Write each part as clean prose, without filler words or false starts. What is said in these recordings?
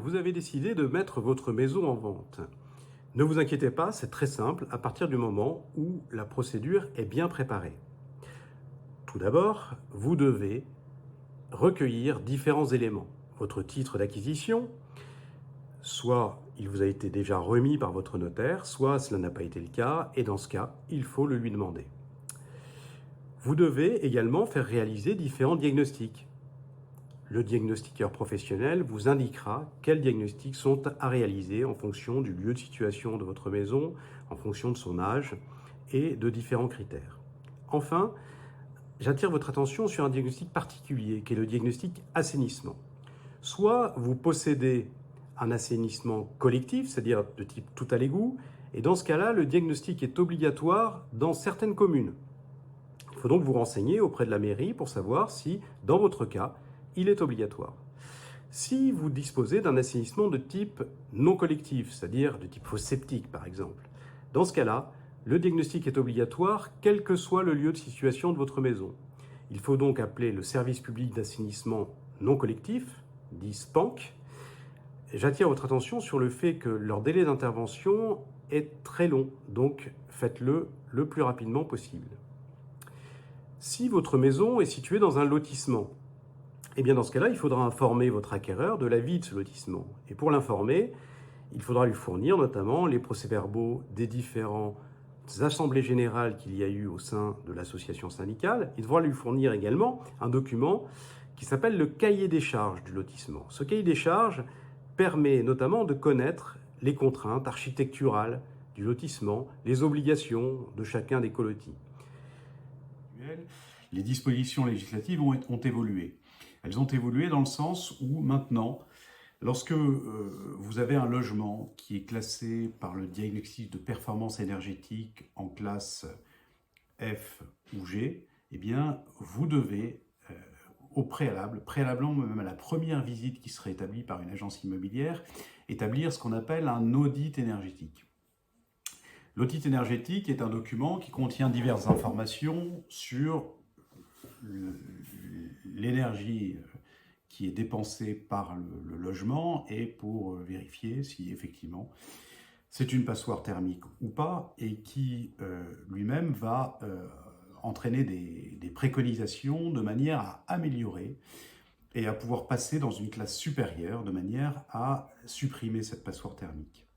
vous avez décidé de mettre votre maison en vente. Ne vous inquiétez pas, c'est très simple à partir du moment où la procédure est bien préparée. Tout d'abord, vous devez recueillir différents éléments. Votre titre d'acquisition, soit il vous a été déjà remis par votre notaire, soit cela n'a pas été le cas, et dans ce cas, il faut le lui demander. Vous devez également faire réaliser différents diagnostics. Le diagnostiqueur professionnel vous indiquera quels diagnostics sont à réaliser en fonction du lieu de situation de votre maison, en fonction de son âge et de différents critères. Enfin, j'attire votre attention sur un diagnostic particulier qui est le diagnostic assainissement. Soit vous possédez un assainissement collectif, c'est-à-dire de type tout à l'égout, et dans ce cas-là, le diagnostic est obligatoire dans certaines communes. Il faut donc vous renseigner auprès de la mairie pour savoir si, dans votre cas, il est obligatoire. Si vous disposez d'un assainissement de type non collectif, c'est-à-dire de type fosse septique par exemple, dans ce cas-là, le diagnostic est obligatoire quel que soit le lieu de situation de votre maison. Il faut donc appeler le service public d'assainissement non collectif, dit SPANC. J'attire votre attention sur le fait que leur délai d'intervention est très long, donc faites-le le plus rapidement possible. Si votre maison est située dans un lotissement, eh bien dans ce cas-là, il faudra informer votre acquéreur de la vie de ce lotissement. Et pour l'informer, il faudra lui fournir notamment les procès-verbaux des différentes assemblées générales qu'il y a eu au sein de l'association syndicale. Il devra lui fournir également un document qui s'appelle le cahier des charges du lotissement. Ce cahier des charges permet notamment de connaître les contraintes architecturales du lotissement, les obligations de chacun des colotis. Les dispositions législatives ont évolué. Elles ont évolué dans le sens où maintenant, lorsque vous avez un logement qui est classé par le diagnostic de performance énergétique en classe F ou G, eh bien, vous devez, au préalablement même à la première visite qui serait établie par une agence immobilière, établir ce qu'on appelle un audit énergétique. L'audit énergétique est un document qui contient diverses informations sur l'énergie qui est dépensée par le logement et pour vérifier si effectivement c'est une passoire thermique ou pas, et qui lui-même va entraîner des préconisations de manière à améliorer et à pouvoir passer dans une classe supérieure de manière à supprimer cette passoire thermique.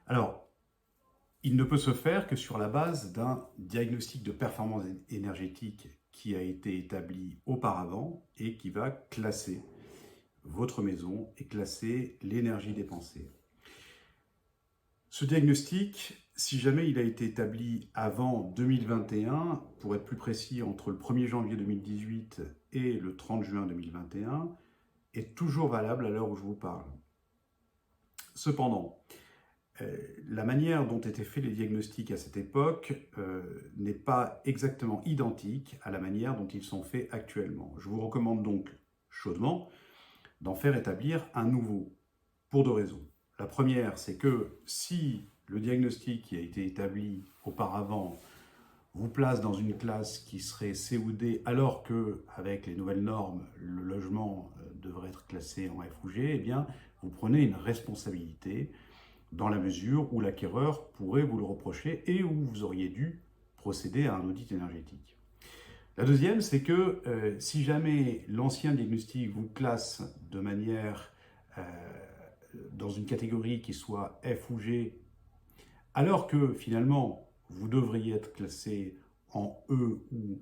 Alors, il ne peut se faire que sur la base d'un diagnostic de performance énergétique qui a été établi auparavant et qui va classer votre maison et classer l'énergie dépensée. Ce diagnostic, si jamais il a été établi avant 2021, pour être plus précis, entre le 1er janvier 2018 et le 30 juin 2021, est toujours valable à l'heure où je vous parle. Cependant, la manière dont étaient faits les diagnostics à cette époque n'est pas exactement identique à la manière dont ils sont faits actuellement. Je vous recommande donc chaudement d'en faire établir un nouveau, pour deux raisons. La première, c'est que si le diagnostic qui a été établi auparavant vous place dans une classe qui serait C ou D, alors qu'avec les nouvelles normes, le logement devrait être classé en F ou G, eh bien, vous prenez une responsabilité dans la mesure où l'acquéreur pourrait vous le reprocher et où vous auriez dû procéder à un audit énergétique. La deuxième, c'est que si jamais l'ancien diagnostic vous classe de manière dans une catégorie qui soit F ou G, alors que finalement vous devriez être classé en E ou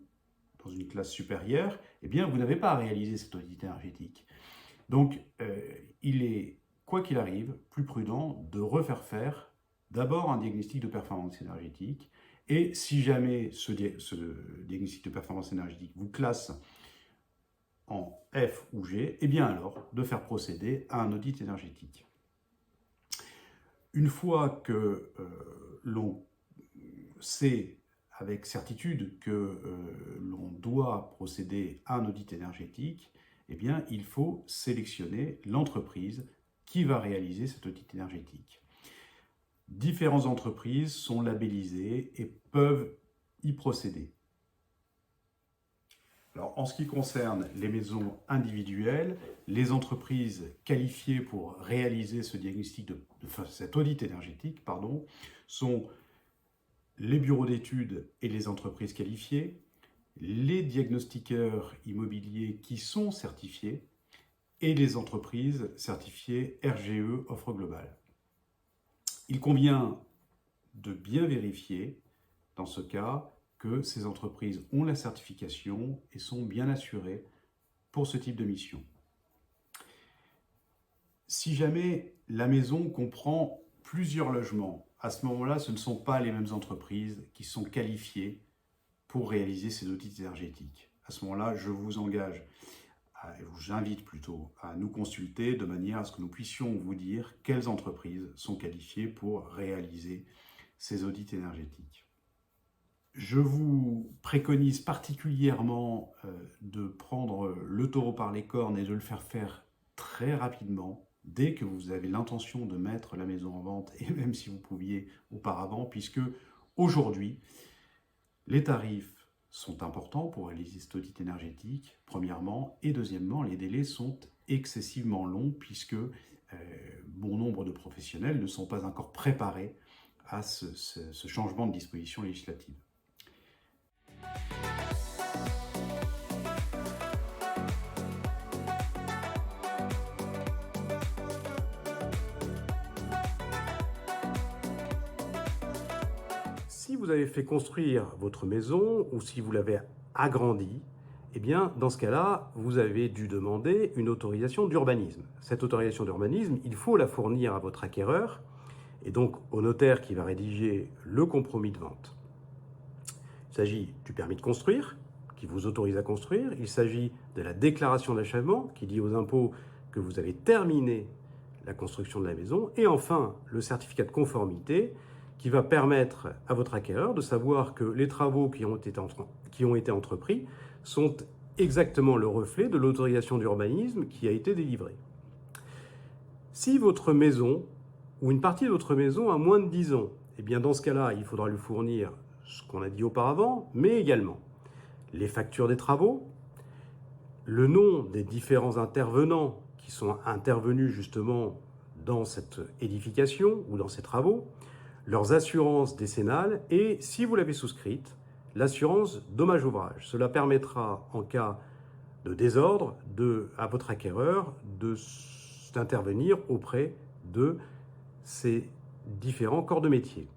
dans une classe supérieure, eh bien vous n'avez pas à réaliser cet audit énergétique. Donc il est, quoi qu'il arrive, plus prudent de refaire faire d'abord un diagnostic de performance énergétique, et si jamais ce diagnostic de performance énergétique vous classe en F ou G, eh bien alors de faire procéder à un audit énergétique. Une fois que l'on sait avec certitude que l'on doit procéder à un audit énergétique, eh bien il faut sélectionner l'entreprise qui va réaliser cet audit énergétique. Différentes entreprises sont labellisées et peuvent y procéder. Alors, en ce qui concerne les maisons individuelles, les entreprises qualifiées pour réaliser ce diagnostic cet audit énergétique, sont les bureaux d'études et les entreprises qualifiées, les diagnostiqueurs immobiliers qui sont certifiés et les entreprises certifiées RGE Offre Globale. Il convient de bien vérifier, dans ce cas, que ces entreprises ont la certification et sont bien assurées pour ce type de mission. Si jamais la maison comprend plusieurs logements, à ce moment-là, ce ne sont pas les mêmes entreprises qui sont qualifiées pour réaliser ces audits énergétiques. À ce moment-là, je vous engage, j'invite plutôt à nous consulter de manière à ce que nous puissions vous dire quelles entreprises sont qualifiées pour réaliser ces audits énergétiques. Je vous préconise particulièrement de prendre le taureau par les cornes et de le faire très rapidement, dès que vous avez l'intention de mettre la maison en vente, et même si vous pouviez auparavant, puisque aujourd'hui, les tarifs sont importants pour réaliser cet audit énergétique, premièrement, et deuxièmement, les délais sont excessivement longs, puisque bon nombre de professionnels ne sont pas encore préparés à ce changement de disposition législative. Si vous avez fait construire votre maison ou si vous l'avez agrandie, eh bien, dans ce cas-là, vous avez dû demander une autorisation d'urbanisme. Cette autorisation d'urbanisme, il faut la fournir à votre acquéreur et donc au notaire qui va rédiger le compromis de vente. Il s'agit du permis de construire, qui vous autorise à construire. Il s'agit de la déclaration d'achèvement, qui dit aux impôts que vous avez terminé la construction de la maison. Et enfin, le certificat de conformité, qui va permettre à votre acquéreur de savoir que les travaux qui ont été entrepris sont exactement le reflet de l'autorisation d'urbanisme qui a été délivrée. Si votre maison, ou une partie de votre maison, a moins de 10 ans, eh bien dans ce cas-là, il faudra lui fournir ce qu'on a dit auparavant, mais également les factures des travaux, le nom des différents intervenants qui sont intervenus justement dans cette édification ou dans ces travaux, leurs assurances décennales et, si vous l'avez souscrite, l'assurance dommage-ouvrage. Cela permettra, en cas de désordre, à votre acquéreur d'intervenir auprès de ces différents corps de métier.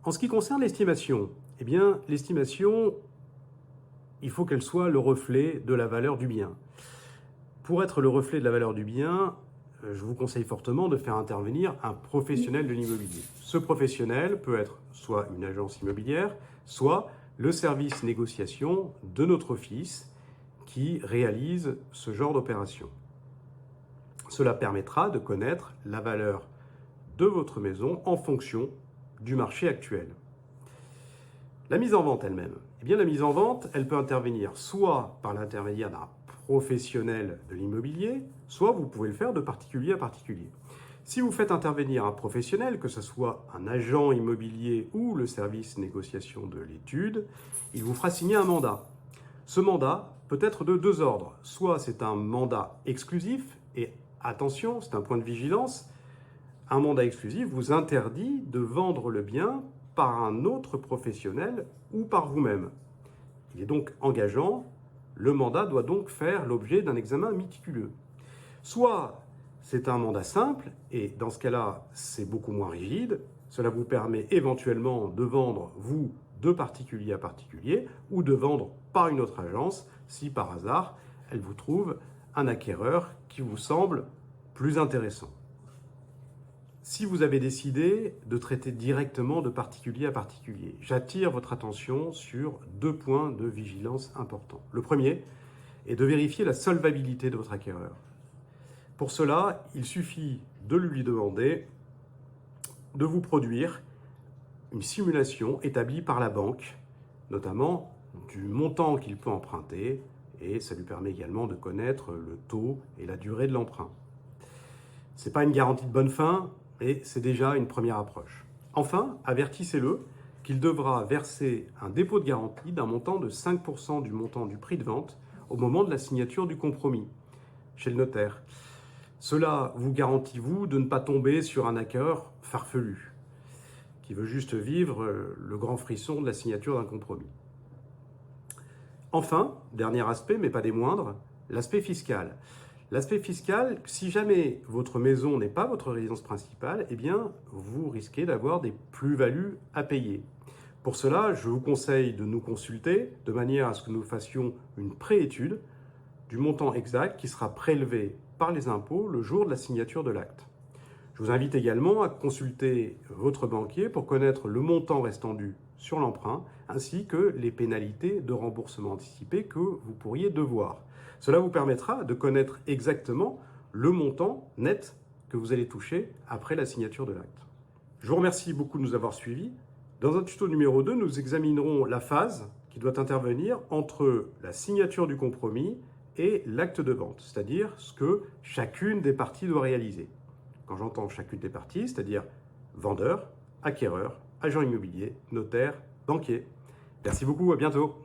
En ce qui concerne l'estimation, eh bien, l'estimation, il faut qu'elle soit le reflet de la valeur du bien. Pour être le reflet de la valeur du bien, je vous conseille fortement de faire intervenir un professionnel de l'immobilier. Ce professionnel peut être soit une agence immobilière, soit le service négociation de notre office qui réalise ce genre d'opération. Cela permettra de connaître la valeur de votre maison en fonction du marché actuel. La mise en vente elle-même. Eh bien, la mise en vente, elle peut intervenir soit par l'intermédiaire d'un professionnel de l'immobilier, soit vous pouvez le faire de particulier à particulier. Si vous faites intervenir un professionnel, que ce soit un agent immobilier ou le service négociation de l'étude, il vous fera signer un mandat. Ce mandat peut être de deux ordres. Soit c'est un mandat exclusif, et attention, c'est un point de vigilance, un mandat exclusif vous interdit de vendre le bien par un autre professionnel ou par vous-même. Il est donc engageant, le mandat doit donc faire l'objet d'un examen méticuleux. Soit c'est un mandat simple, et dans ce cas-là, c'est beaucoup moins rigide, cela vous permet éventuellement de vendre, vous, de particulier à particulier, ou de vendre par une autre agence, si par hasard, elle vous trouve un acquéreur qui vous semble plus intéressant. Si vous avez décidé de traiter directement de particulier à particulier, j'attire votre attention sur deux points de vigilance importants. Le premier est de vérifier la solvabilité de votre acquéreur. Pour cela, il suffit de lui demander de vous produire une simulation établie par la banque, notamment du montant qu'il peut emprunter, et ça lui permet également de connaître le taux et la durée de l'emprunt. Ce n'est pas une garantie de bonne fin, mais c'est déjà une première approche. Enfin, avertissez-le qu'il devra verser un dépôt de garantie d'un montant de 5% du montant du prix de vente au moment de la signature du compromis chez le notaire. Cela vous garantit, vous, de ne pas tomber sur un acquéreur farfelu qui veut juste vivre le grand frisson de la signature d'un compromis. Enfin, dernier aspect, mais pas des moindres, l'aspect fiscal. L'aspect fiscal, si jamais votre maison n'est pas votre résidence principale, eh bien, vous risquez d'avoir des plus-values à payer. Pour cela, je vous conseille de nous consulter de manière à ce que nous fassions une préétude du montant exact qui sera prélevé par les impôts le jour de la signature de l'acte. Je vous invite également à consulter votre banquier pour connaître le montant restant dû sur l'emprunt, ainsi que les pénalités de remboursement anticipé que vous pourriez devoir. Cela vous permettra de connaître exactement le montant net que vous allez toucher après la signature de l'acte. Je vous remercie beaucoup de nous avoir suivis. Dans un tuto numéro 2, nous examinerons la phase qui doit intervenir entre la signature du compromis et l'acte de vente, c'est-à-dire ce que chacune des parties doit réaliser. Quand j'entends chacune des parties, c'est-à-dire vendeur, acquéreur, agent immobilier, notaire, banquier. Merci beaucoup, à bientôt.